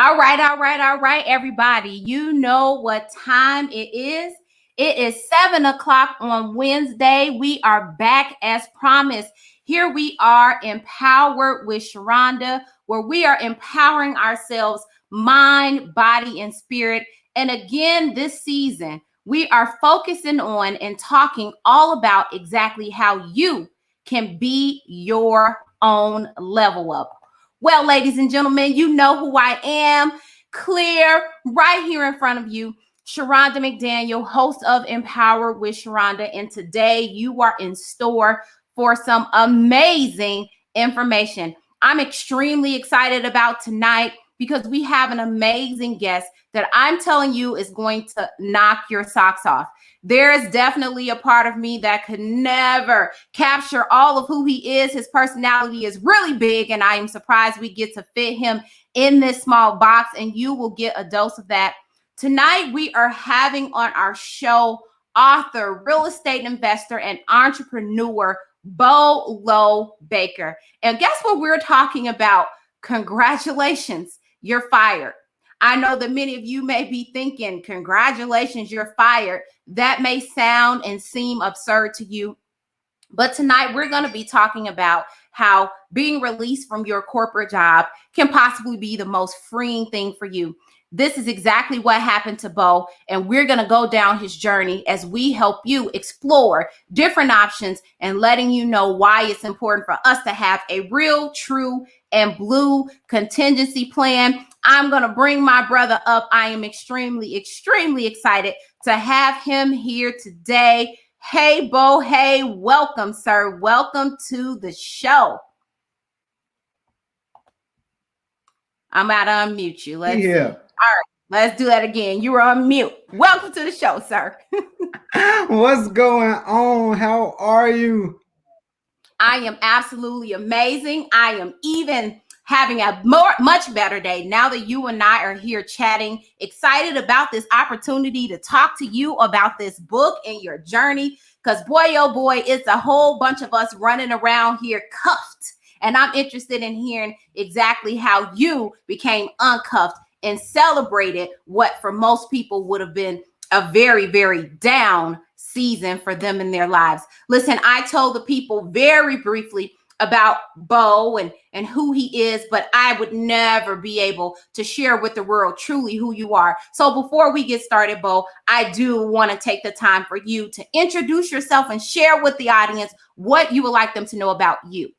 All right, everybody. You know what time it is. It is 7 o'clock on Wednesday. We are back as promised. Here we are, Empowered with Shronda, where we are empowering ourselves, mind, body, and spirit. And again, this season, we are focusing on and talking all about exactly how you can be your own level up. Well, ladies and gentlemen, you know who I am. Clear, right here in front of you. Shronda McDaniel, host of Empowered with Shronda. And today you are in store for some amazing information. I'm extremely excited about tonight because we have an amazing guest that I'm telling you is going to knock your socks off. There is definitely a part of me that could never capture all of who he is. His personality is really big, and I am surprised we get to fit him in this small box, and you will get a dose of that. Tonight, we are having on our show author, real estate investor, and entrepreneur, Beau Lo Baker. And guess what we're talking about? Congratulations, you're fired. I know that many of you may be thinking, congratulations, you're fired. That may sound and seem absurd to you. But tonight we're going to be talking about how being released from your corporate job can possibly be the most freeing thing for you. This is exactly what happened to Beau, and we're going to go down his journey as we help you explore different options and letting you know why it's important for us to have a real, true, and blue contingency plan. I'm going to bring my brother up. I am extremely, extremely excited to have him here today. Hey, Beau. Hey, welcome, sir. Welcome to the show. I'm about to unmute you. Let's see. All right, let's do that again. You were on mute. Welcome to the show, sir. What's going on? How are you? I am absolutely amazing. I am even having a much better day now that you and I are here chatting, excited about this opportunity to talk to you about this book and your journey. Because boy, oh boy, it's a whole bunch of us running around here cuffed. And I'm interested in hearing exactly how you became uncuffed and celebrated what for most people would have been a very, very down season for them in their lives. Listen, I told the people very briefly about Beau and who he is, but I would never be able to share with the world truly who you are. So before we get started, Beau, I do want to take the time for you to introduce yourself and share with the audience what you would like them to know about you.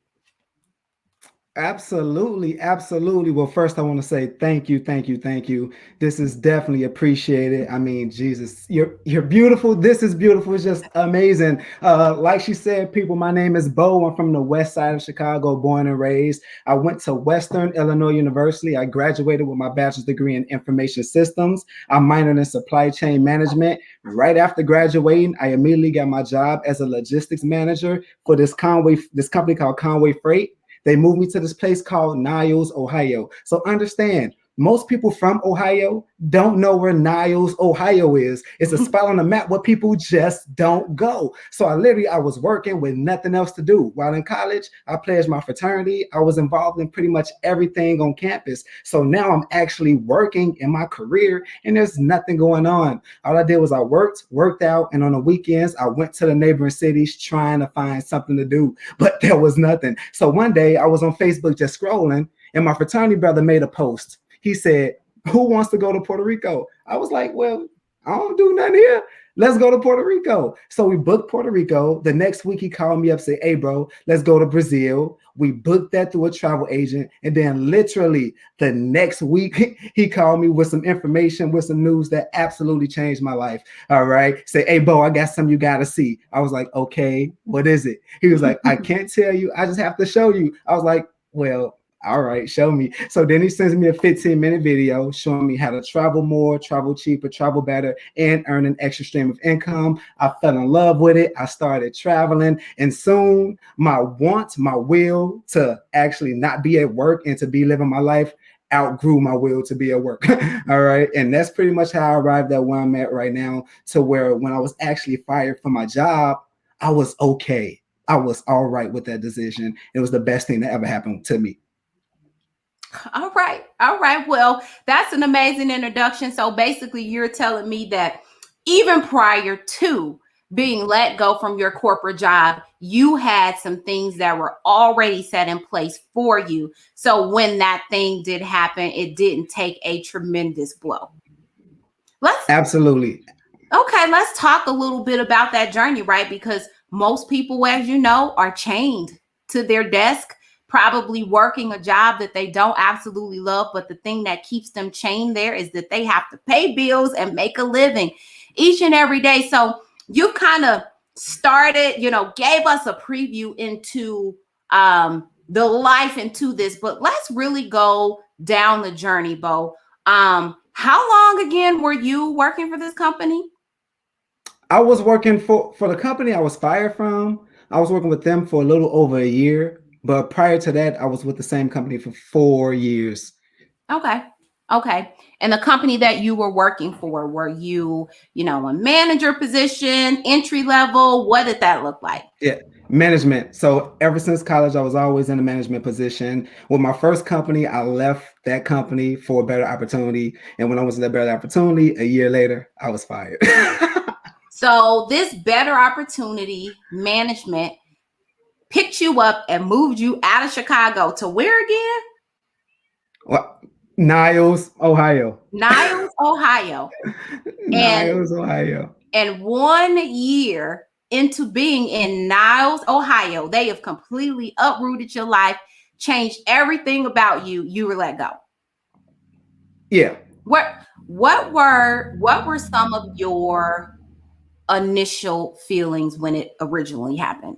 Absolutely, absolutely. Well, first I want to say thank you, thank you, thank you. This is definitely appreciated. I mean, Jesus, you're beautiful. This is beautiful. It's just amazing. Like she said, people, my name is Beau. I'm from the west side of Chicago, born and raised. I went to Western Illinois University. I graduated with my bachelor's degree in information systems. I minored in supply chain management. Right after graduating, I immediately got my job as a logistics manager for this company called Conway Freight. They moved me to this place called Niles, Ohio. So understand, most people from Ohio don't know where Niles, Ohio is. It's a spot on the map where people just don't go. So I was working with nothing else to do. While in college, I pledged my fraternity. I was involved in pretty much everything on campus. So now I'm actually working in my career and there's nothing going on. All I did was I worked out, and on the weekends, I went to the neighboring cities trying to find something to do, but there was nothing. So one day I was on Facebook just scrolling, and my fraternity brother made a post. He said, who wants to go to Puerto Rico? I was like, well, I don't do nothing here. Let's go to Puerto Rico. So we booked Puerto Rico. The next week he called me up, said, hey, bro, let's go to Brazil. We booked that through a travel agent. And then literally the next week, he called me with some information, with some news that absolutely changed my life. All right. Say, hey, Beau, I got something you got to see. I was like, okay, what is it? He was like, I can't tell you. I just have to show you. I was like, well, all right, show me. So then he sends me a 15-minute video showing me how to travel more, travel cheaper, travel better, and earn an extra stream of income. I fell in love with it. I started traveling, and soon my will to actually not be at work and to be living my life outgrew my will to be at work. All right. And that's pretty much how I arrived at where I'm at right now, to where when I was actually fired from my job, I was okay. I was all right with that decision. It was the best thing that ever happened to me. All right. All right. Well, that's an amazing introduction. So basically, you're telling me that even prior to being let go from your corporate job, you had some things that were already set in place for you. So when that thing did happen, it didn't take a tremendous blow. Let's Absolutely. Okay, let's talk a little bit about that journey, right? Because most people, as you know, are chained to their desk, probably working a job that they don't absolutely love. But the thing that keeps them chained there is that they have to pay bills and make a living each and every day. So you kind of started, gave us a preview into the life into this, but let's really go down the journey, Beau. How long again were you working for this company? I was working for the company I was fired from. I was working with them for a little over a year, but prior to that, I was with the same company for 4 years. Okay. Okay. And the company that you were working for, were you, a manager position, entry level? What did that look like? Yeah, management. So ever since college, I was always in a management position. With my first company, I left that company for a better opportunity, and when I was in that better opportunity, a year later, I was fired. So this better opportunity management picked you up and moved you out of Chicago to where again? Well, Niles, Ohio. Niles, Ohio. And Niles, Ohio. and 1 year into being in Niles, Ohio, they have completely uprooted your life, changed everything about you. You were let go. Yeah. What what were some of your initial feelings when it originally happened?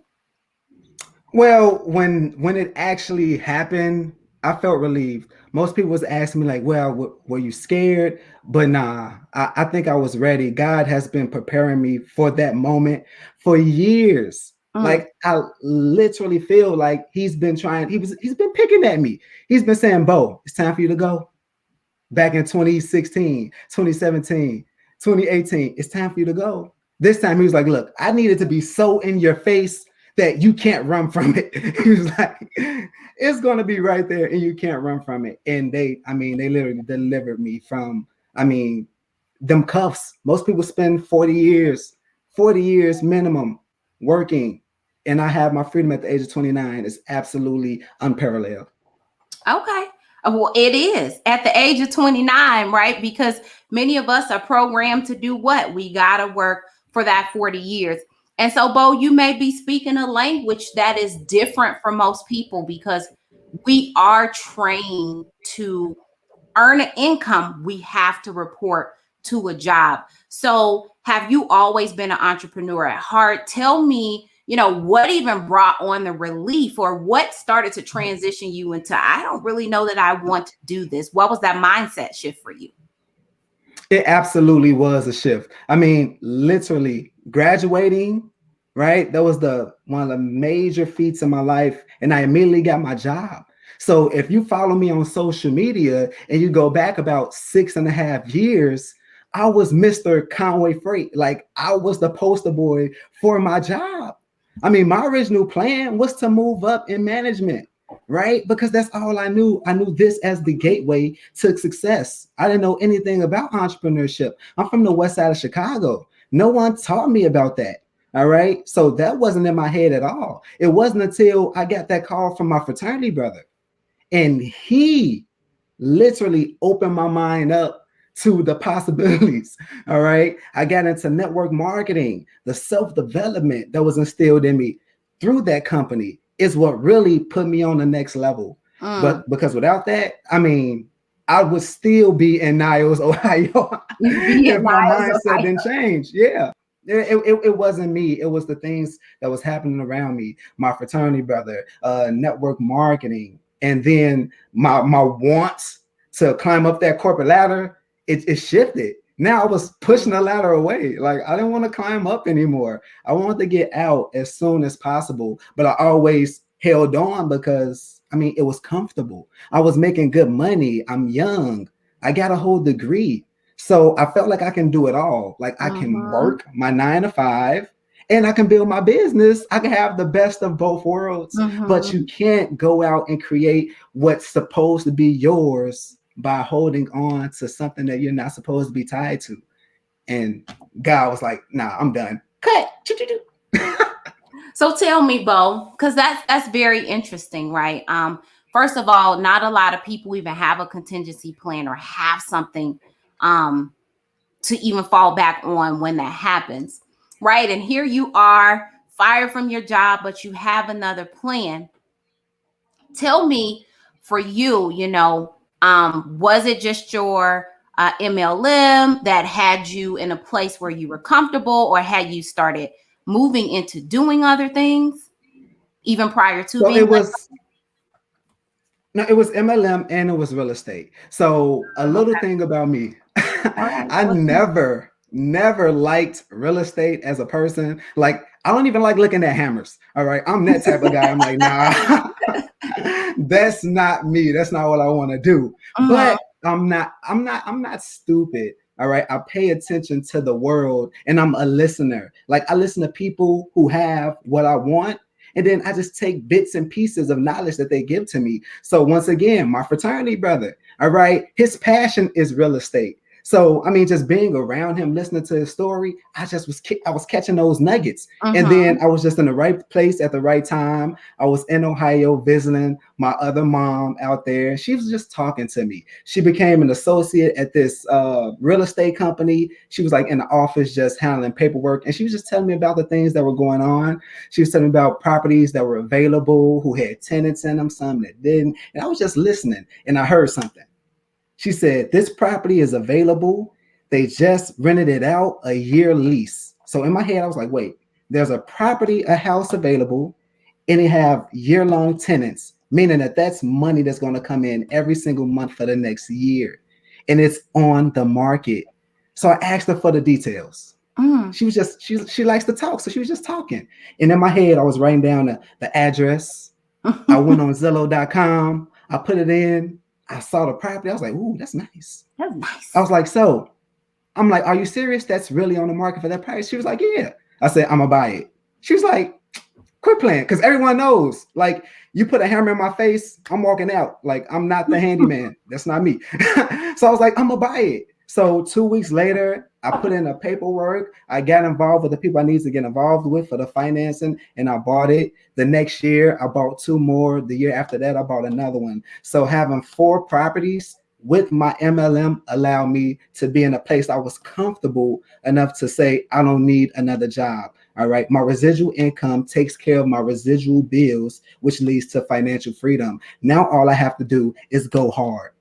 Well, when it actually happened, I felt relieved. Most people was asking me like, "Well, were you scared?" But nah, I think I was ready. God has been preparing me for that moment for years. Mm. Like I literally feel like he's been trying. He's been picking at me. He's been saying, "Beau, it's time for you to go." Back in 2016, 2017, 2018, it's time for you to go. This time he was like, look, I need it to be so in your face that you can't run from it. He was like, it's going to be right there and you can't run from it. And they literally delivered me from, I mean, them cuffs. Most people spend 40 years minimum working. And I have my freedom at the age of 29. It's absolutely unparalleled. Okay. Well, it is at the age of 29, right? Because many of us are programmed to do what? We got to work for that 40 years. And so, Beau, you may be speaking a language that is different from most people because we are trained to earn an income, we have to report to a job. So, have you always been an entrepreneur at heart? Tell me, what even brought on the relief or what started to transition you into, I don't really know that I want to do this. What was that mindset shift for you? It absolutely was a shift. I mean, literally graduating, right? That was the one of the major feats in my life, and I immediately got my job. So if you follow me on social media and you go back about 6.5 years, I was Mr. Conway Freight. Like I was the poster boy for my job. I mean, my original plan was to move up in management, right? Because that's all I knew. I knew this as the gateway to success. I didn't know anything about entrepreneurship. I'm from the west side of Chicago. No one taught me about that. All right. So that wasn't in my head at all. It wasn't until I got that call from my fraternity brother. And he literally opened my mind up to the possibilities. All right. I got into network marketing, the self development that was instilled in me through that company is what really put me on the next level. Mm. But because without that, I mean, I would still be in Niles, Ohio, You'd be in if my Niles, mindset Ohio. didn't change. Yeah. It wasn't me. It was the things that was happening around me. My fraternity brother, network marketing, and then my wants to climb up that corporate ladder. It shifted. Now I was pushing the ladder away. Like I didn't want to climb up anymore. I wanted to get out as soon as possible. But I always held on because I mean it was comfortable. I was making good money. I'm young. I got a whole degree. So I felt like I can do it all. Like I can Mm-hmm. work my 9 to 5 and I can build my business. I can have the best of both worlds, but you Mm-hmm. can't go out and create what's supposed to be yours by holding on to something that you're not supposed to be tied to. And God was like, nah, I'm done. Cut. So tell me, Beau, because that's very interesting, right? First of all, not a lot of people even have a contingency plan or have something um to even fall back on when that happens, right? And here you are, fired from your job, but you have another plan. Tell me, for you, was it just your MLM that had you in a place where you were comfortable, or had you started moving into doing other things even prior to So being it let was no, it was MLM and it was real estate. So a go? little Okay. thing about me, All right. I What's never liked real estate as a person. Like I don't even like looking at hammers. All right. I'm that type of guy. I'm like, nah, that's not me. That's not what I want to do. mm-hmm. But I'm not stupid. All right. I pay attention to the world and I'm a listener. Like I listen to people who have what I want. And then I just take bits and pieces of knowledge that they give to me. So once again, my fraternity brother, all right, his passion is real estate. So I mean, just being around him, listening to his story, I was catching those nuggets, and Mm-hmm. then I was just in the right place at the right time. I was in Ohio visiting my other mom out there. She was just talking to me. She became an associate at this real estate company. She was like in the office just handling paperwork, and she was just telling me about the things that were going on. She was telling me about properties that were available, who had tenants in them, some that didn't, and I was just listening, and I heard something. She said, this property is available. They just rented it out a year lease. So in my head, I was like, wait, there's a property, a house available, and it have year-long tenants, meaning that that's money that's going to come in every single month for the next year. And it's on the market. So I asked her for the details. Mm. She likes to talk. So she was just talking. And in my head, I was writing down the address. I went on Zillow.com. I put it in. I saw the property. I was like, ooh, that's nice. That's I nice. was like, so I'm like, are you serious? That's really on the market for that price? She was like, yeah. I said, I'm gonna buy it. She was like, quit playing. Because everyone knows, like, you put a hammer in my face, I'm walking out. Like, I'm not the handyman. That's not me. So I was like, I'm gonna buy it. So 2 weeks later, I put in the paperwork. I got involved with the people I need to get involved with for the financing, and I bought it. The next year, I bought two more. The year after that, I bought another one. So having four properties with my MLM allowed me to be in a place I was comfortable enough to say, I don't need another job. All right. My residual income takes care of my residual bills, which leads to financial freedom. Now all I have to do is go hard,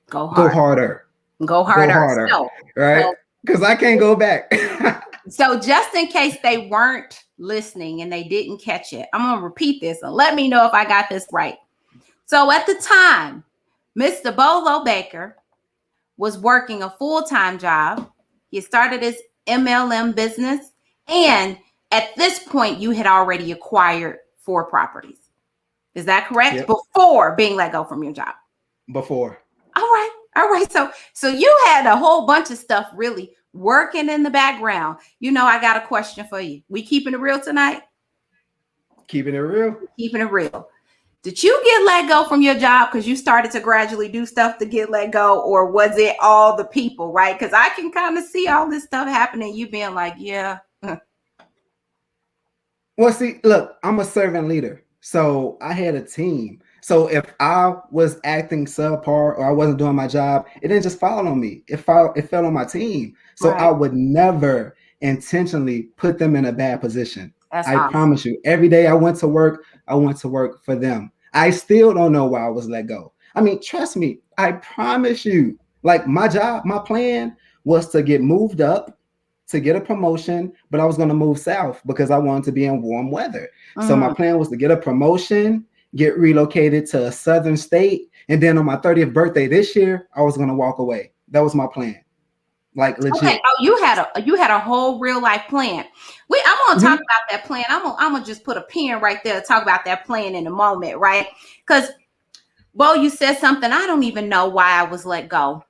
Go go hard. harder, Go go harder. harder. So, Right. so, Because I can't go back. so just in case they weren't listening and they didn't catch it, I'm gonna repeat this and let me know if I got this right. So at the time, Mr. Beau Lo Baker was working a full-time job. He started his MLM business, and at this point, you had already acquired four properties. Is that correct? Yep. Before being let go from your job. Before. All right. All right. So you had a whole bunch of stuff really working in the background. I got a question for you. We keeping it real tonight? Keeping it real. Keeping it real. Did you get let go from your job because you started to gradually do stuff to get let go, or was it all the people, right? Because I can kind of see all this stuff happening. You being like, yeah. Well, see, look, I'm a servant leader. So I had a team. So if I was acting subpar or I wasn't doing my job, it didn't just fall on me. It fell on my team. So I Right. would never intentionally put them in a bad position. That's I awesome. promise you. Every day I went to work for them. I still don't know why I was let go. I mean, trust me, I promise you. Like my job, my plan was to get moved up, to get a promotion, but I was going to move south because I wanted to be in warm weather. So my Mm. plan was to get a promotion, get relocated to a southern state, and then on my 30th birthday this year, I was going to walk away. That was my plan, like Okay. legit. Oh, you had a whole real life plan. I'm gonna talk Mhm. about that plan. I'm gonna just put a pin right there to talk about that plan in a moment, right? Because well, you said something. I don't even know why I was let go.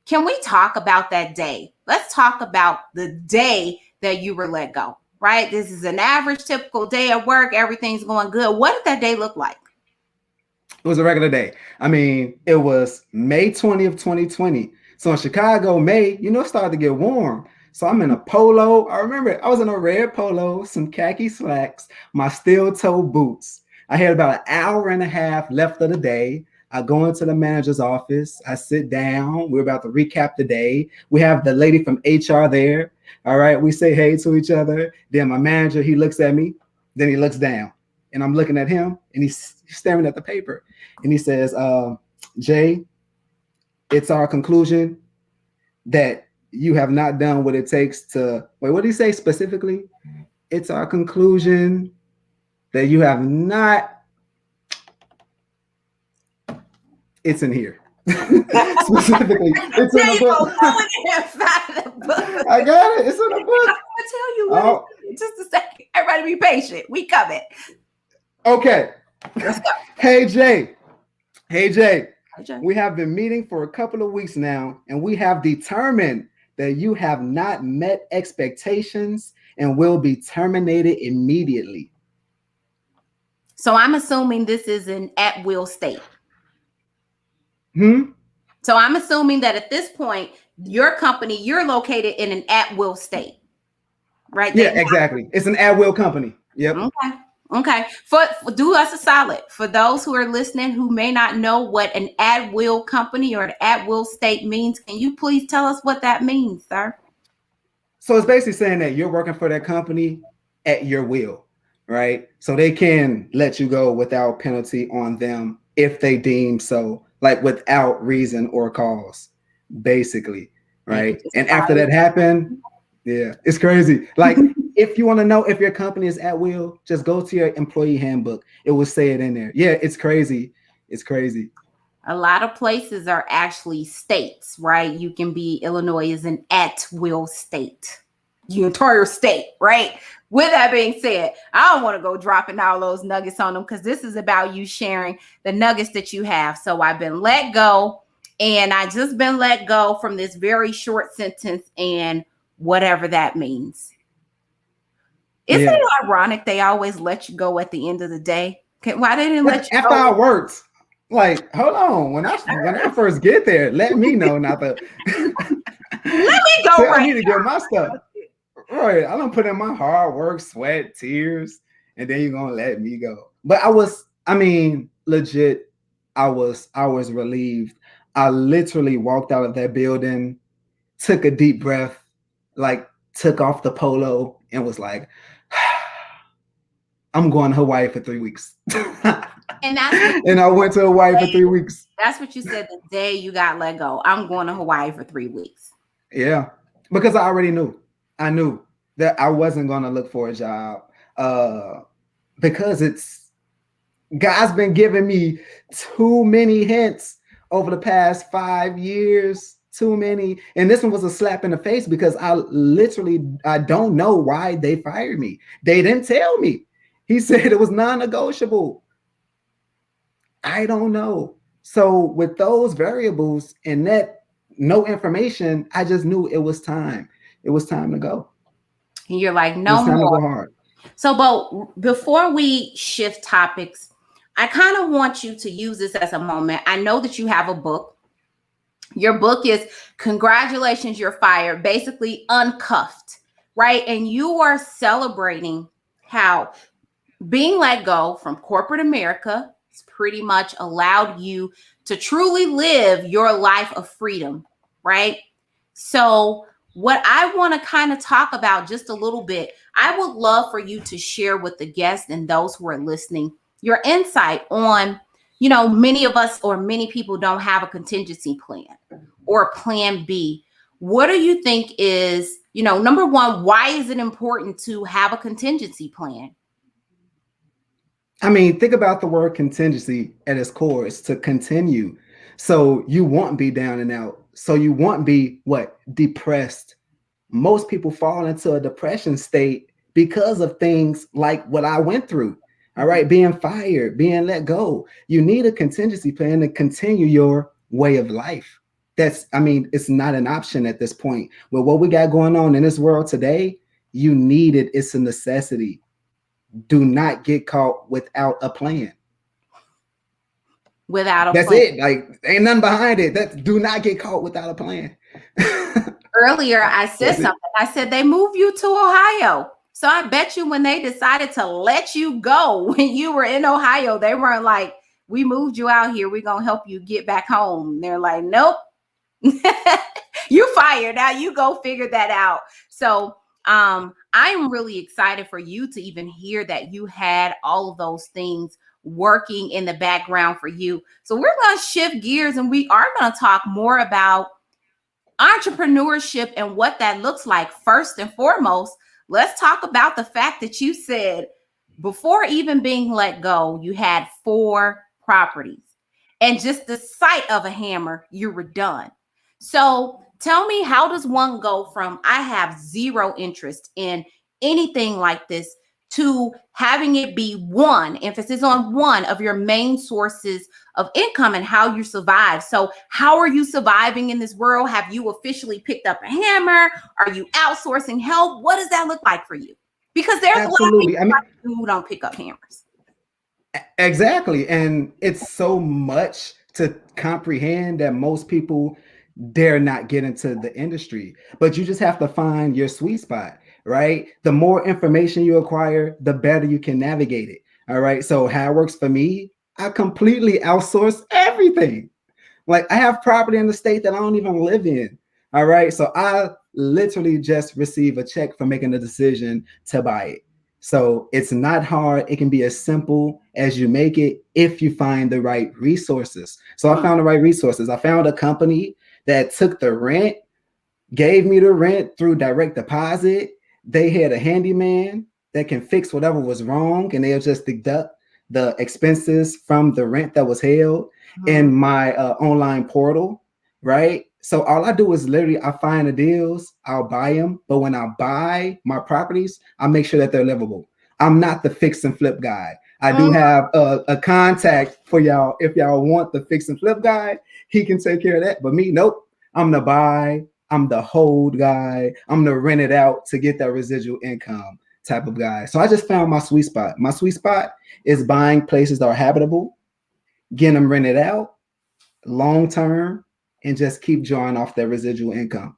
Can we talk about that day? Let's talk about the day that you were let go. right? This is an average, typical day at work. Everything's going good. What did that day look like? It was a regular day. I mean, it was May 20th, 2020. So in Chicago, May, it started to get warm. So I'm in a polo. I remember I was in a red polo, some khaki slacks, my steel toe boots. I had about an hour and a half left of the day. I go into the manager's office. I sit down. We're about to recap the day. We have the lady from HR there. All right. We say hey to each other. Then my manager, he looks at me. Then he looks down. And I'm looking at him and he's staring at the paper. And he says, Jay, it's our conclusion that you have not done what it takes to wait. What did he say specifically? It's our conclusion that you have not. It's in here. Specifically, it's in the book. I got it. It's in the book. I'm gonna tell you what it is. Just a second. Everybody be patient. We coming. Okay. Let's go. Hey Jay. We have been meeting for a couple of weeks now, and we have determined that you have not met expectations and will be terminated immediately. So I'm assuming this is an at-will state. So I'm assuming that at this point, your company, you're located in an at-will state, right? Yeah, exactly. It's an at-will company. Yep. Okay. For do us a solid. For those who are listening who may not know what an at-will company or an at-will state means, can you please tell us what that means, sir? So it's basically saying that you're working for that company at your will, right? So they can let you go without penalty on them if they deem so, like without reason or cause, basically, right? And after that happened, yeah, it's crazy. Like, if you want to know if your company is at will, just go to your employee handbook. It will say it in there. Yeah, it's crazy. It's crazy. A lot of places are actually states, right? You can be, Illinois is an at-will state. Your entire state, right? With that being said, I don't want to go dropping all those nuggets on them because this is about you sharing the nuggets that you have. So I've been let go, and I just been let go from this very short sentence and whatever that means. Isn't it ironic they always let you go at the end of the day? Why they didn't let you after go? I worked? Like, hold on. When I first get there, let me know. Not the let me go. I need to get my stuff. Right. I don't put in my hard work, sweat, tears, and then you're gonna let me go. But legit, I was relieved. I literally walked out of that building, took a deep breath, like took off the polo, and was like, I'm going to Hawaii for 3 weeks. And I went to Hawaii for 3 weeks. That's what you said the day you got let go. I'm going to Hawaii for 3 weeks. Yeah, because I already knew. I knew that I wasn't going to look for a job because God's been giving me too many hints over the past 5 years. Too many. And this one was a slap in the face because I don't know why they fired me. They didn't tell me. He said it was non-negotiable. I don't know. So with those variables and that no information, I just knew it was time. It was time to go. And you're like, no more. Time to go hard. So, Beau, before we shift topics, I kind of want you to use this as a moment. I know that you have a book. Your book is Congratulations, You're Fired, basically uncuffed, right? And you are celebrating how being let go from corporate America has pretty much allowed you to truly live your life of freedom, right? So what I want to kind of talk about just a little bit, I would love for you to share with the guests and those who are listening your insight on, many of us or many people don't have a contingency plan or a plan B. What do you think is, number one, why is it important to have a contingency plan? I mean, think about the word contingency at its core. It's to continue. So you won't be down and out. So you won't be depressed. Most people fall into a depression state because of things like what I went through. All right, being fired, being let go. You need a contingency plan to continue your way of life. It's not an option at this point. With what we got going on in this world today, You need it. It's a necessity. Do not get caught without a plan. Without a That's plan. it. Like, ain't nothing behind it. That do not get caught without a plan. Earlier, I said That's it. something. I said they moved you to Ohio. So I bet you when they decided to let you go when you were in Ohio, they weren't like, we moved you out here. We're going to help you get back home. They're like, nope, you fired. Now you go figure that out. So I'm really excited for you to even hear that you had all of those things working in the background for you. So we're going to shift gears and we are going to talk more about entrepreneurship and what that looks like. First and foremost, let's talk about the fact that you said before even being let go, you had 4 properties. And just the sight of a hammer, you were done. So tell me, how does one go from I have zero interest in anything like this to having it be one, emphasis on one of your main sources of income and how you survive? So how are you surviving in this world? Have you officially picked up a hammer? Are you outsourcing help? What does that look like for you? Because there's a lot of Absolutely. people I mean, like you who don't pick up hammers. exactly. And it's so much to comprehend that most people dare not get into the industry. But you just have to find your sweet spot, right? The more information you acquire, the better you can navigate it. All right. So, how it works for me, I completely outsource everything. Like, I have property in the state that I don't even live in. All right. So I literally just receive a check for making the decision to buy it. So it's not hard. It can be as simple as you make it if you find the right resources. So I Hmm. found the right resources. I found a company that took the rent, gave me the rent through direct deposit. They had a handyman that can fix whatever was wrong, and they'll just deduct the expenses from the rent that was held Hmm. in my online portal, right? So all I do is literally I find the deals, I'll buy them, but when I buy my properties, I make sure that they're livable. I'm not the fix and flip guy. I do have a contact for y'all if y'all want the fix and flip guy. He can take care of that. But me, nope. I'm the buy, I'm the hold guy. I'm the rent it out to get that residual income type of guy. So I just found my sweet spot. My sweet spot is buying places that are habitable, getting them rented out long term, and just keep drawing off that residual income.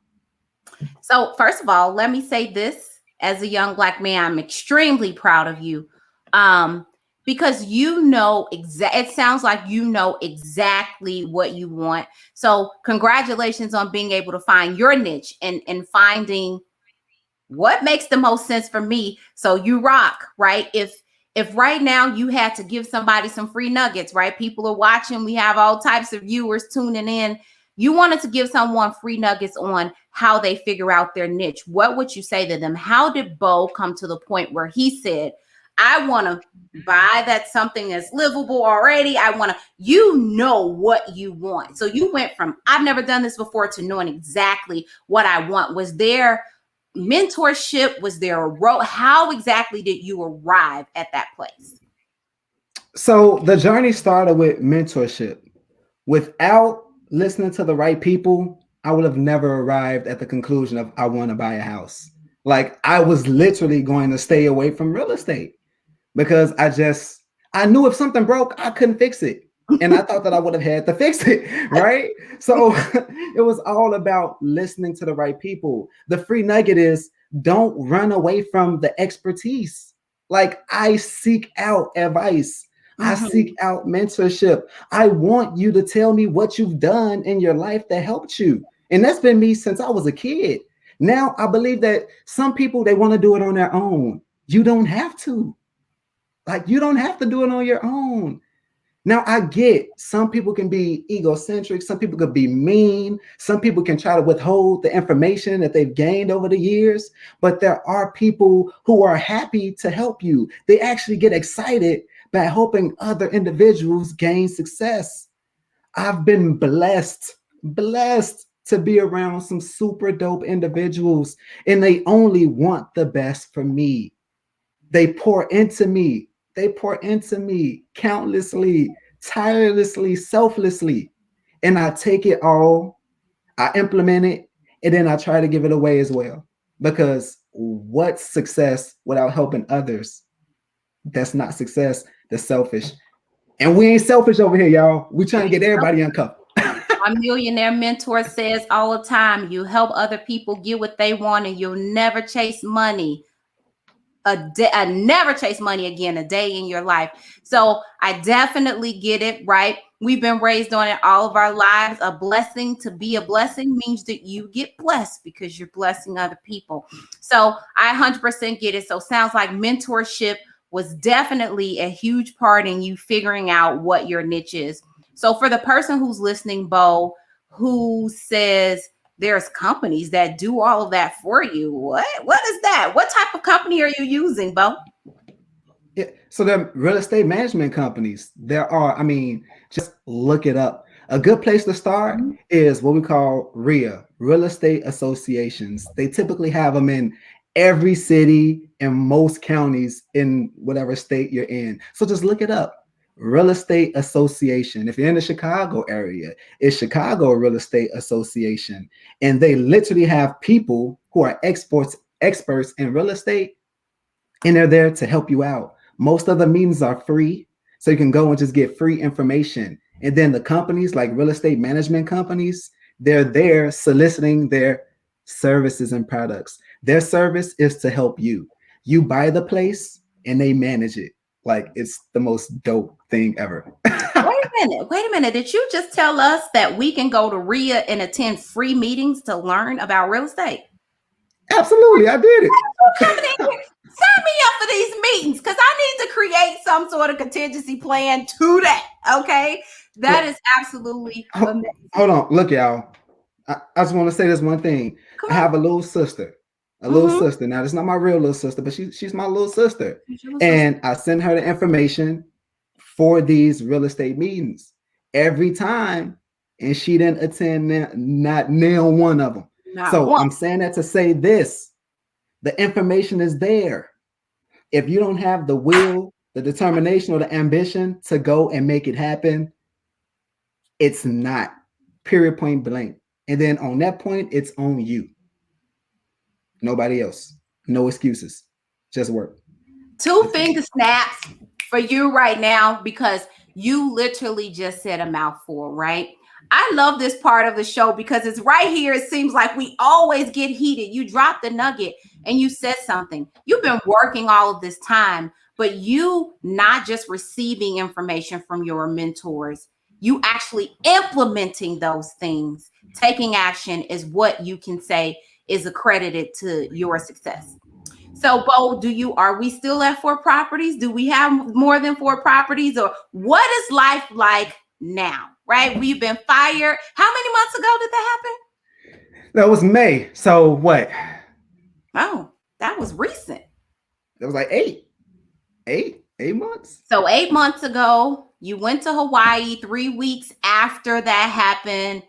So, first of all, let me say this as a young Black man, I'm extremely proud of you. Um, because you know it sounds like you know exactly what you want. So, congratulations on being able to find your niche and finding what makes the most sense for me. So you rock, right? If right now you had to give somebody some free nuggets, right? People are watching, we have all types of viewers tuning in. You wanted to give someone free nuggets on how they figure out their niche. What would you say to them? How did Beau come to the point where he said, I want to buy that something that's livable already? I want to, you know what you want. So you went from, I've never done this before, to knowing exactly what I want. Was there mentorship? Was there a role? How exactly did you arrive at that place? So the journey started with mentorship. Without listening to the right people, I would have never arrived at the conclusion of I want to buy a house. Like, I was literally going to stay away from real estate because I knew if something broke, I couldn't fix it. And I thought that I would have had to fix it, right? So it was all about listening to the right people. The free nugget is don't run away from the expertise. Like, I seek out advice. I seek Mhm. out mentorship. I want you to tell me what you've done in your life that helped you. And that's been me since I was a kid. Now I believe that some people they want to do it on their own. You don't have to. Like, you don't have to do it on your own. Now, I get some people can be egocentric, some people could be mean, some people can try to withhold the information that they've gained over the years, but there are people who are happy to help you. They actually get excited by helping other individuals gain success. I've been blessed to be around some super dope individuals, and they only want the best for me. They pour into me. They pour into me countlessly, tirelessly, selflessly. And I take it all, I implement it, and then I try to give it away as well. Because what's success without helping others? That's not success. That's selfish. And we ain't selfish over here, y'all. We trying to get everybody uncuffed. My millionaire mentor says all the time, you help other people get what they want and you'll never chase money. Never chase money again a day in your life. So I definitely get it, right? We've been raised on it all of our lives. A blessing, to be a blessing means that you get blessed because you're blessing other people. So I 100% get it. So sounds like mentorship was definitely a huge part in you figuring out what your niche is. So for the person who's listening, Beau, who says, there's companies that do all of that for you. What is that? What type of company are you using, Beau? Yeah. So there are real estate management companies. There are, I mean, just look it up. A good place to start Mhm. is what we call RIA, real estate associations. They typically have them in every city and most counties in whatever state you're in. So just look it up. Real estate association. If you're in the Chicago area, it's Chicago Real Estate Association. And they literally have people who are experts in real estate, and they're there to help you out. Most of the meetings are free, so you can go and just get free information. And then the companies, like real estate management companies, they're there soliciting their services and products. Their service is to help you. You buy the place and they manage it. Like, it's the most dope thing ever. Wait a minute. Did you just tell us that we can go to RIA and attend free meetings to learn about real estate? Absolutely, I did it. Coming in here, sign me up for these meetings because I need to create some sort of contingency plan today. Okay, that Look, is absolutely hold amazing. on. Look, y'all. I just want to say this one thing. Come I on. have a little sister. A little Mm-hmm. sister. Now, it's not my real little sister, but she's my little sister. Sister. And I send her the information for these real estate meetings every time. And she didn't attend not nail one of them. Not So one. I'm saying that to say this: the information is there. If you don't have the will, the determination, or the ambition to go and make it happen, it's not. Period, point blank. And then on that point, it's on you. Nobody else. No excuses. Just work. Two That's it. finger snaps for you right now because you literally just said a mouthful, right? I love this part of the show because it's right here. It seems like we always get heated. You dropped the nugget and you said something. You've been working all of this time, but you not just receiving information from your mentors, you actually implementing those things, taking action is what you can say is accredited to your success. So, Beau, are we still at 4 properties? Do we have more than 4 properties? Or what is life like now? Right? We've been fired. How many months ago did that happen? That was May. So what? Oh, that was recent. That was like 8 months. So 8 months ago, you went to Hawaii 3 weeks after that happened.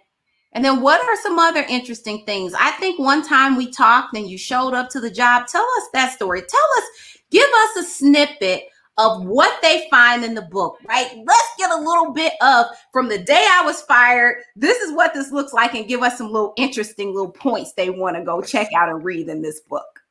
And then what are some other interesting things? I think one time we talked and you showed up to the job. Tell us that story. Give us a snippet of what they find in the book, right? Let's get a little bit of from the day I was fired. This is what this looks like, and give us some little interesting little points they want to go check out and read in this book.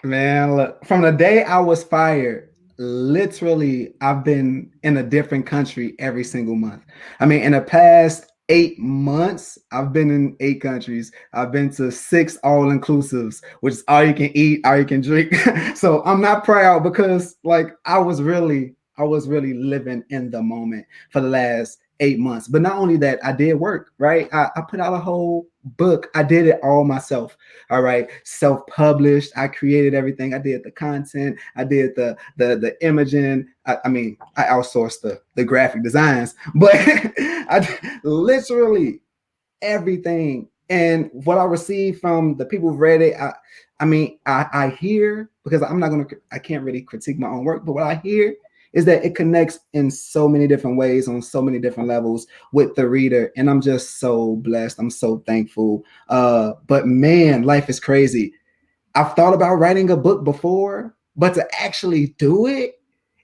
Man, look, from the day I was fired, literally, I've been in a different country every single month. I mean, in the past 8 months, I've been in 8 countries. I've been to 6 all-inclusives, which is all you can eat, all you can drink. So I'm not proud because, like, I was really living in the moment for the last 8 months. But not only that, I did work, right? I put out a whole book. I did it all myself. All right, self-published. I created everything. I did the content. I did the imaging. I mean, I outsourced the graphic designs, but I literally everything. And what I received from the people who've read it, I hear, because I can't really critique my own work, but what I hear is that it connects in so many different ways on so many different levels with the reader. And I'm just so blessed. I'm so thankful. But man, life is crazy. I've thought about writing a book before, but to actually do it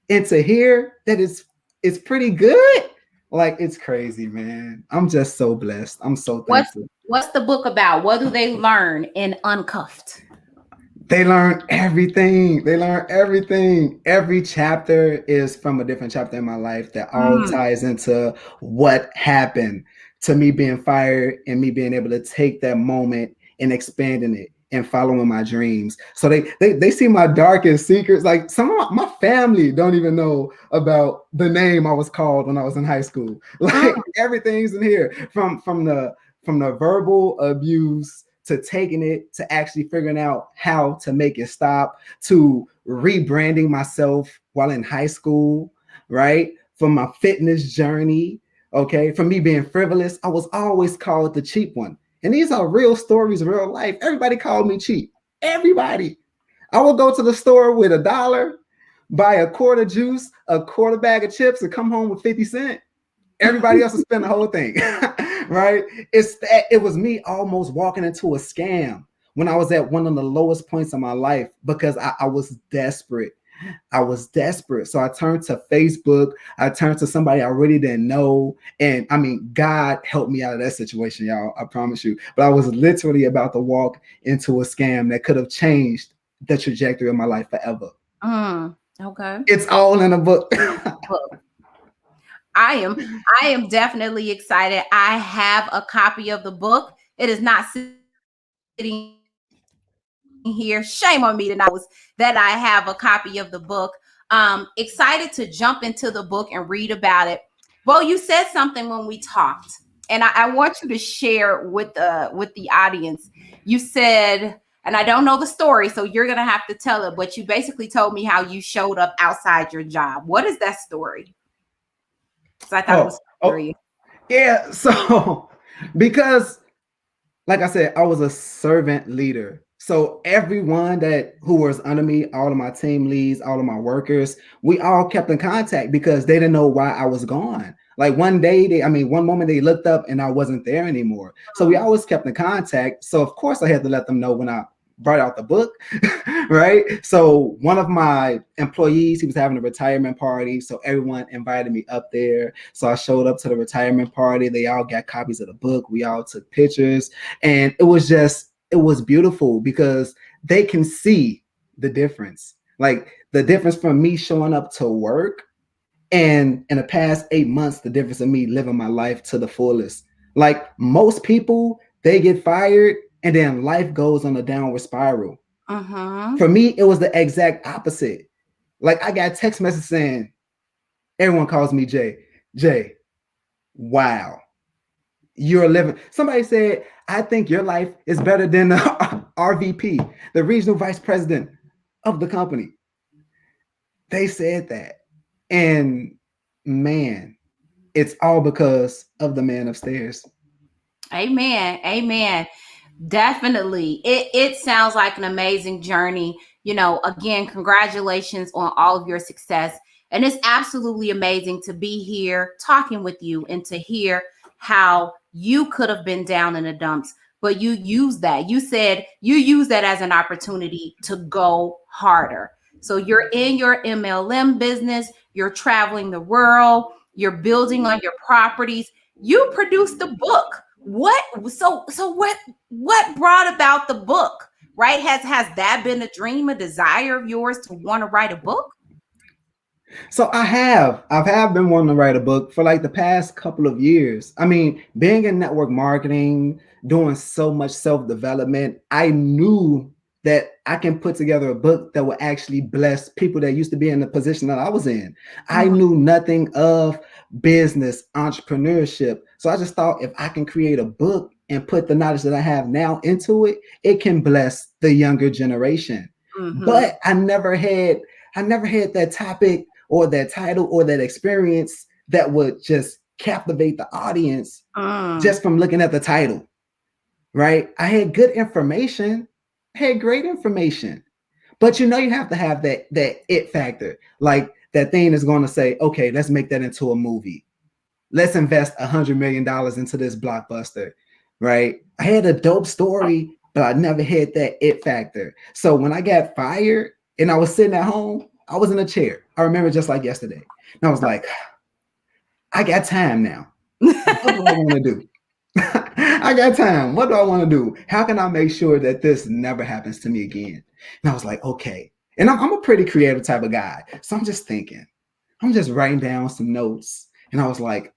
and to hear that it's pretty good, like, it's crazy, man. I'm just so blessed. I'm so What's thankful. what's the book about? What do they learn in Uncuffed? They learn everything. They learn everything. Every chapter is from a different chapter in my life that all Mm, ties into what happened to me being fired and me being able to take that moment and expanding it and following my dreams. So they see my darkest secrets. Like some of my family don't even know about the name I was called when I was in high school. mm, Like everything's in here from the verbal abuse to taking it to actually figuring out how to make it stop to rebranding myself while in high school, right? From my fitness journey, okay? From me being frivolous, I was always called the cheap one. And these are real stories, real life. Everybody called me cheap. Everybody. I would go to the store with $1, buy a quart of juice, a quarter bag of chips, and come home with 50 cents. Everybody else will spend the whole thing, right? It was me almost walking into a scam when I was at one of the lowest points of my life because I was desperate. I was desperate. So I turned to Facebook. I turned to somebody I really didn't know. And I mean, God helped me out of that situation, y'all. I promise you. But I was literally about to walk into a scam that could have changed the trajectory of my life forever. mm. Okay. It's all in a book. Book. I am I am definitely excited. I have a copy of the book. It is not sitting here. Shame on me to not that I have a copy of the book. Excited to jump into the book and read about it. Well, you said something when we talked, and I want you to share with the audience. You said, and I don't know the story, so you're gonna have to tell it. But you basically told me how you showed up outside your job. What is that story? Because I thought it was Oh, oh, hilarious. yeah. So, because like I said, I was a servant leader. So everyone that who was under me, all of my team leads, all of my workers, we all kept in contact because they didn't know why I was gone. Like one day, one moment they looked up and I wasn't there anymore. So we Mm, always kept in contact. So of course I had to let them know when I brought out the book, right? So one of my employees, he was having a retirement party. So everyone invited me up there. So I showed up to the retirement party. They all got copies of the book. We all took pictures. And it was beautiful because they can see the difference. Like the difference from me showing up to work and in the past 8 months, the difference of me living my life to the fullest. Like most people, they get fired and then life goes on a downward spiral. mm-hmm. For me, it was the exact opposite. Like I got text message saying, everyone calls me Jay. Jay, wow, you're living. Somebody said, I think your life is better than the RVP, the regional vice president of the company. They said that. And man, it's all because of the man upstairs. Amen. Amen. Definitely. It sounds like an amazing journey. Again, congratulations on all of your success. And it's absolutely amazing to be here talking with you and to hear how you could have been down in the dumps, but you use that. You said you use that as an opportunity to go harder. So you're in your MLM business, you're traveling the world, you're building on your properties. You produced the book. What brought about the book, right? Has that been a dream, a desire of yours to want to write a book? So I've been wanting to write a book for like the past couple of years. I mean, being in network marketing, doing so much self development, I knew that I can put together a book that will actually bless people that used to be in the position that I was in. I Mhm. knew nothing of business, entrepreneurship. So I just thought if I can create a book and put the knowledge that I have now into it, it can bless the younger generation. Mhm. But I never had that topic or that title or that experience that would just captivate the audience Mm. just from looking at the title, right? I had good information, I had great information, but you have to have that it factor, like that thing is going to say, okay, let's make that into a movie. Let's invest $100 million into this blockbuster, right? I had a dope story, but I never had that it factor. So when I got fired and I was sitting at home, I was in a chair. I remember just like yesterday. And I was like, I got time now. What do I want to do? I got time. What do I want to do? How can I make sure that this never happens to me again? And I was like, okay. And I'm a pretty creative type of guy. So I'm just thinking, I'm just writing down some notes. And I was like,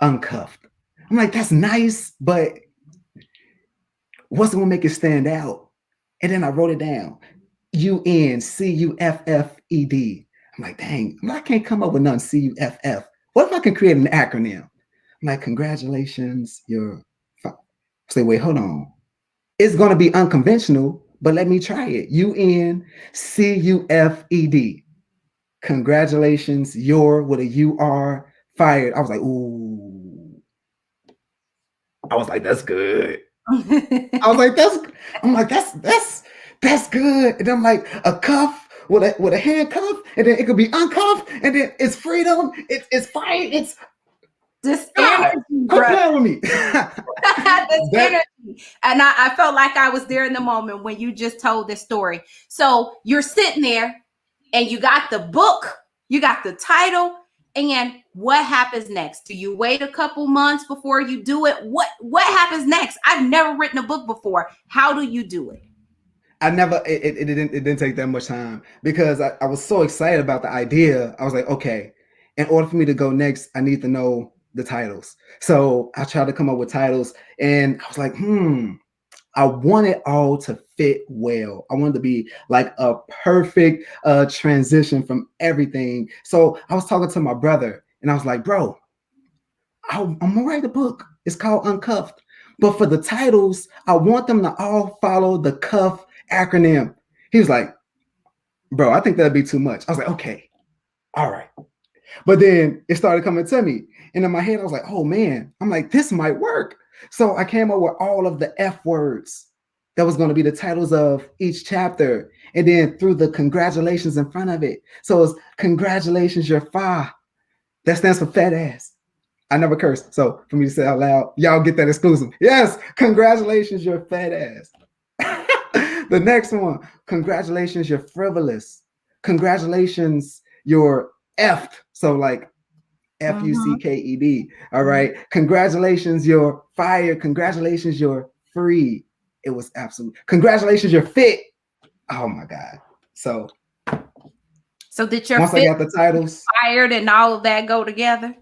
uncuffed. I'm like, that's nice, but what's going to make it stand out? And then I wrote it down. UNCUFFED. I'm like, dang, I can't come up with nothing CUFF. What if I can create an acronym? I'm like, congratulations, you're. Say, wait, hold on. It's going to be unconventional, but let me try it. UNCUFED. Congratulations, you're with a UR fired. I was like, ooh. I was like, that's good. I was like, that's good. And I'm like, a cuff with a handcuff, and then it could be uncuffed, and then it's freedom, it's fire, it's this God, energy, quit bro. playing with me. This energy. And I felt like I was there in the moment when you just told this story. So you're sitting there and you got the book, you got the title, and what happens next? Do you wait a couple months before you do it? What happens next? I've never written a book before. How do you do it? I never it didn't take that much time because I was so excited about the idea. I was like, okay, in order for me to go next, I need to know the titles. So I tried to come up with titles and I was like, I want it all to fit well. I wanted to be like a perfect transition from everything. So I was talking to my brother and I was like, bro, I'm gonna write a book. It's called Uncuffed. But for the titles, I want them to all follow the cuff acronym. He was like, bro, I think that'd be too much. I was like, okay, all right. But then it started coming to me. And in my head, I was like, oh man, I'm like, this might work. So I came up with all of the F words that was going to be the titles of each chapter. And then through the congratulations in front of it. So it's congratulations, you're fa. That stands for fat ass. I never cursed. So for me to say out loud, y'all get that exclusive. Yes, congratulations, you're fat ass. The next one, congratulations, you're frivolous. Congratulations, you're effed. So like FUCKED. All right. Congratulations, you're fired. Congratulations, you're free. It was absolute. Congratulations, you're fit. Oh my God. So did your once I fit, got the titles, fired, and all of that go together?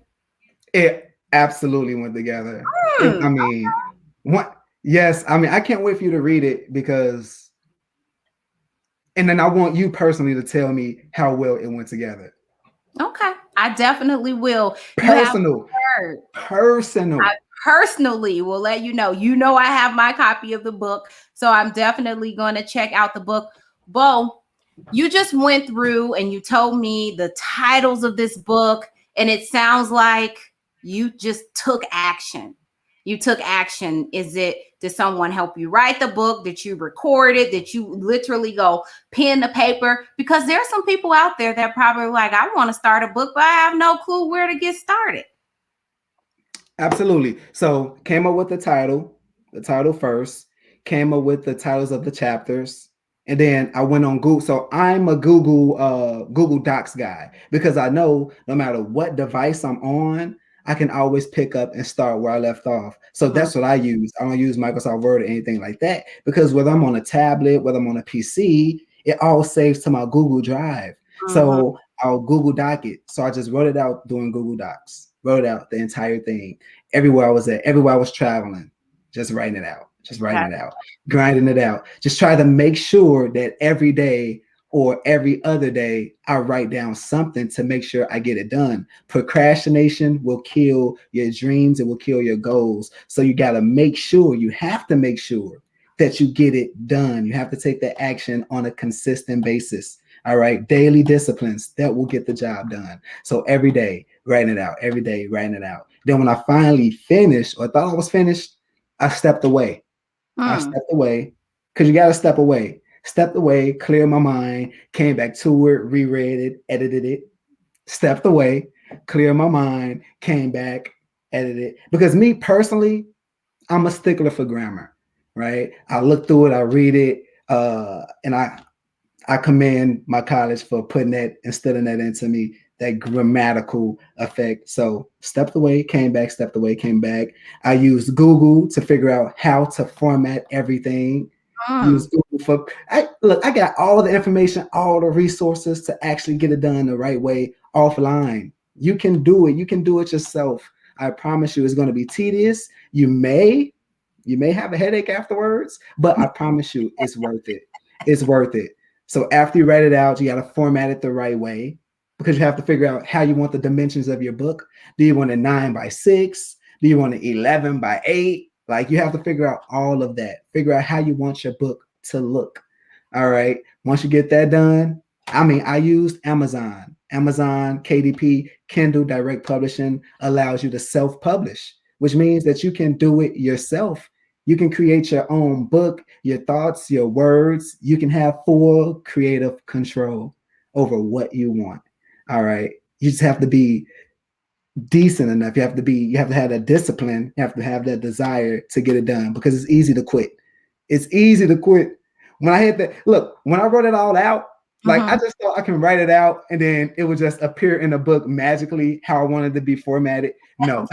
it absolutely went together. Hmm. I mean, what? Yes, I mean, I can't wait for you to read it because, and then I want you personally to tell me how well it went together. Okay, I definitely will. You have Personal, heard. I personal. personally will let you know. You know, I have my copy of the book, so I'm definitely going to check out the book. Beau, you just went through and you told me the titles of this book, and it sounds like you just took action. You took action. Did someone help you write the book? Did you record it? Did you literally go pen to paper? Because there's some people out there that probably like, I want to start a book, but I have no clue where to get started. Absolutely. So came up with the title first, came up with the titles of the chapters, and then I went on Google. So I'm a Google Docs guy because I know no matter what device I'm on, I can always pick up and start where I left off. So that's what I use. I don't use Microsoft Word or anything like that because whether I'm on a tablet, whether I'm on a PC, it all saves to my Google Drive. Mm-hmm. So I'll Google Doc it. So I just wrote it out doing Google Docs, wrote out the entire thing everywhere I was at, everywhere I was traveling, just writing it out, Okay. grinding it out. Just try to make sure that every day or every other day, I write down something to make sure I get it done. Procrastination will kill your dreams, it will kill your goals. So you got to make sure, you have to make sure that you get it done. You have to take the action on a consistent basis. All right, daily disciplines that will get the job done. So every day, writing it out, every day, writing it out. Then when I finally finished or thought I was finished, I stepped away. I Mm. stepped away because you got to step away. Stepped away, cleared my mind, came back to it, reread it, edited it, stepped away, cleared my mind, came back, edited it. Because me personally, I'm a stickler for grammar, right? I look through it, I read it, and I commend my college for putting that, instilling that into me. that grammatical effect. So stepped away, came back, stepped away, came back. I used Google to figure out how to format everything. Use Google for I got all the information, all the resources to actually get it done the right way offline. You can do it. You can do it yourself. I promise you it's going to be tedious. You may have a headache afterwards, but I promise you it's worth it. It's worth it. So after you write it out, you got to format it the right way because you have to figure out how you want the dimensions of your book. Do you want a 9 by 6? Do you want an 11 by 8? Like you have to figure out all of that. Figure out how you want your book to look. All right. Once you get that done, I used Amazon. Amazon, KDP, Kindle Direct Publishing allows you to self-publish, which means that you can do it yourself. You can create your own book, your thoughts, your words. You can have full creative control over what you want. All right. You just have to be decent enough. You have to have that discipline. You have to have that desire to get it done because it's easy to quit. It's easy to quit. When I had that, look, when I wrote it all out, like I just thought I can write it out and then it would just appear in the book magically how I wanted to be formatted. No,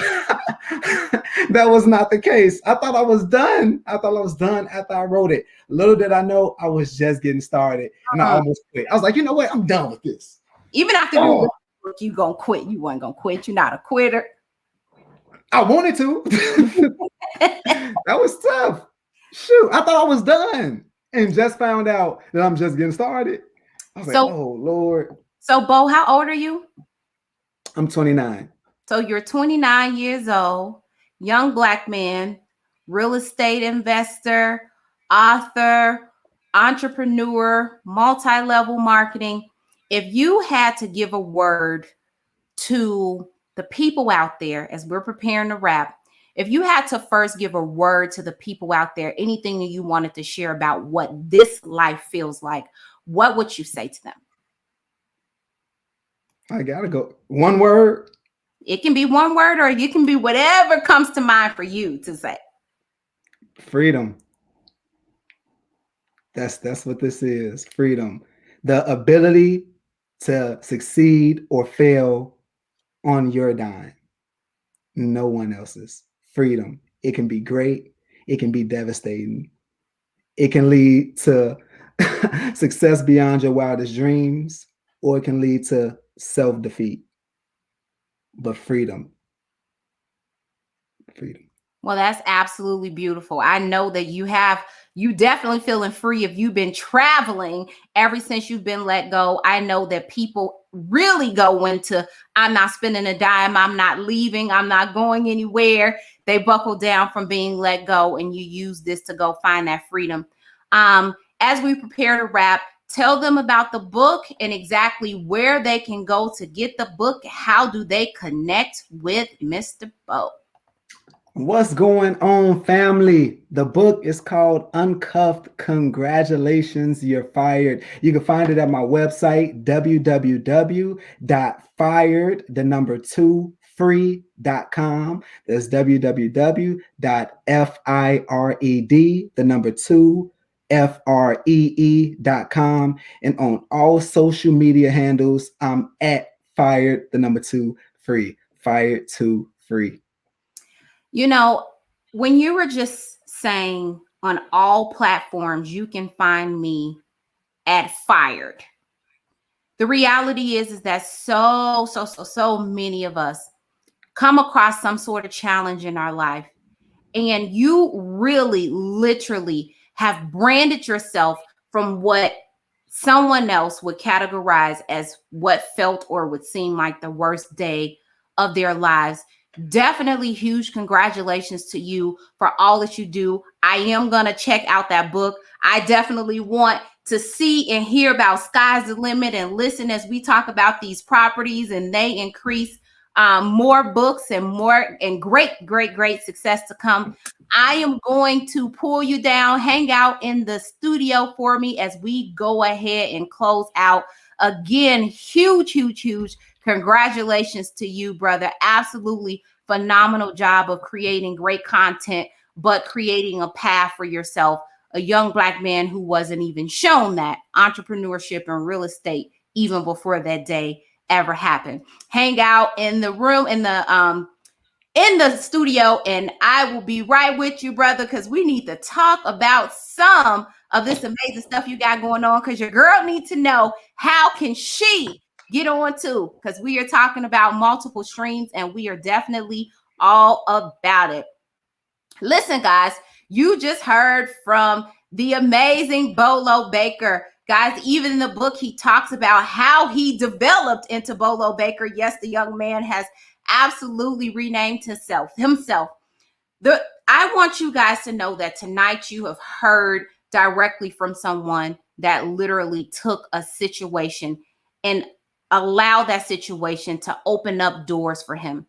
that was not the case. I thought I was done. I thought I was done after I wrote it. Little did I know I was just getting started and I almost quit. I was like, you know what? I'm done with this. Even after you you gonna quit. You weren't gonna quit. You're not a quitter. I wanted to. That was tough. Shoot, I thought I was done and just found out that I'm just getting started. I was like, oh Lord. So Beau, how old are you? I'm 29. So you're 29 years old, young Black man, real estate investor, author, entrepreneur, multi-level marketing. If you had to give a word to the people out there as we're preparing to wrap, if you had to first give a word to the people out there, anything that you wanted to share about what this life feels like, what would you say to them? I gotta go. One word. It can be one word or it can be whatever comes to mind for you to say. Freedom. That's what this is. Freedom. The ability to succeed or fail on your dime. No one else's. Freedom. It can be great. It can be devastating. It can lead to success beyond your wildest dreams, or it can lead to self-defeat. But freedom. Freedom. Well, that's absolutely beautiful. I know that you definitely feeling free if you've been traveling ever since you've been let go. I know that people really go into, I'm not spending a dime, I'm not leaving, I'm not going anywhere. They buckle down from being let go, and you use this to go find that freedom. As we prepare to wrap, tell them about the book and exactly where they can go to get the book. How do they connect with Mr. Beau? What's going on, family? The book is called Uncuffed. Congratulations, you're fired. You can find it at my website, www.fired2free.com. That's www.fired2free.com. And on all social media handles, I'm at fired2free. Fired2free. You know, when you were just saying on all platforms, you can find me at Fired. The reality is that so many of us come across some sort of challenge in our life. And you really, literally have branded yourself from what someone else would categorize as what felt or would seem like the worst day of their lives. Definitely huge congratulations to you for all that you do. I am going to check out that book. I definitely want to see and hear about Sky's the Limit and listen as we talk about these properties and they increase more books and more and great success to come. I am going to pull you down, hang out in the studio for me as we go ahead and close out. Again, huge congratulations to you, brother. Absolutely phenomenal job of creating great content, but creating a path for yourself. A young Black man who wasn't even shown that entrepreneurship and real estate even before that day. ever happen. Hang out in the room, in the studio, and I will be right with you, brother, because we need to talk about some of this amazing stuff you got going on, because your girl needs to know how can she get on too, because we are talking about multiple streams and we are definitely all about it. Listen, guys, you just heard from the amazing Beau Lo Baker. Guys, even in the book, he talks about how he developed into Beau Lo Baker. Yes, the young man has absolutely renamed himself. I want you guys to know that tonight you have heard directly from someone that literally took a situation and allowed that situation to open up doors for him,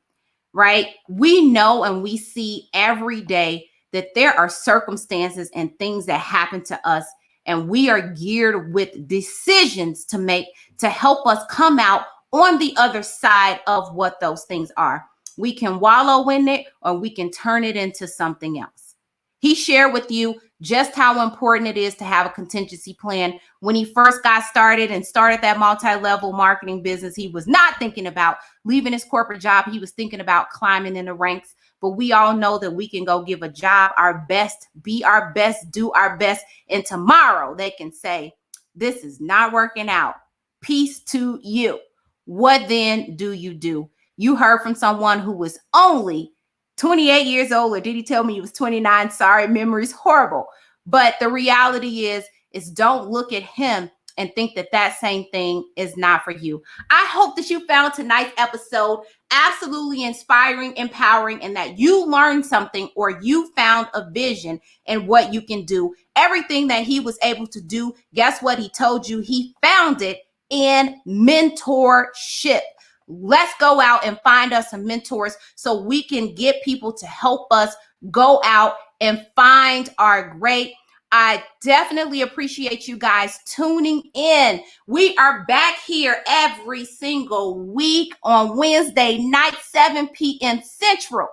right? We know and we see every day that there are circumstances and things that happen to us, and we are geared with decisions to make to help us come out on the other side of what those things are. We can wallow in it or we can turn it into something else. He shared with you just how important it is to have a contingency plan. When he first got started and started that multi-level marketing business, he was not thinking about leaving his corporate job. He was thinking about climbing in the ranks. But we all know that we can go give a job our best, be our best, do our best. And tomorrow they can say, this is not working out. Peace to you. What then do you do? You heard from someone who was only 28 years old, or did he tell me he was 29? Sorry, memory's horrible. But the reality is don't look at him and think that that same thing is not for you. I hope that you found tonight's episode absolutely inspiring, empowering, and that you learned something or you found a vision in what you can do. Everything that he was able to do, guess what he told you? He found it in mentorship. Let's go out and find us some mentors so we can get people to help us go out and find our great. I definitely appreciate you guys tuning in. We are back here every single week on Wednesday night, 7 p.m. Central.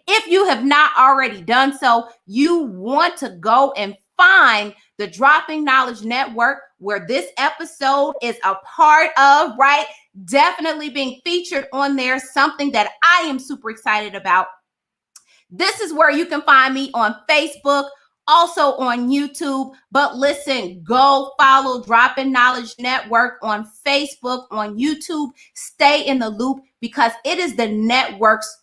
If you have not already done so, you want to go and find the Dropping Knowledge Network, where this episode is a part of, right? Definitely being featured on there, something that I am super excited about. This is where you can find me on Facebook, also on YouTube. But listen, go follow Dropping Knowledge Network on Facebook, on YouTube. Stay in the loop, because it is the network's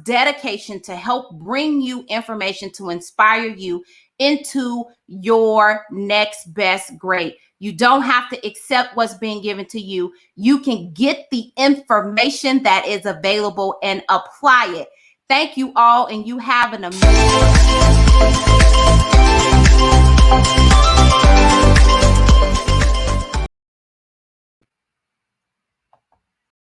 dedication to help bring you information to inspire you into your next best grade. You don't have to accept what's being given to you. You can get the information that is available and apply it. Thank you all, and you have an amazing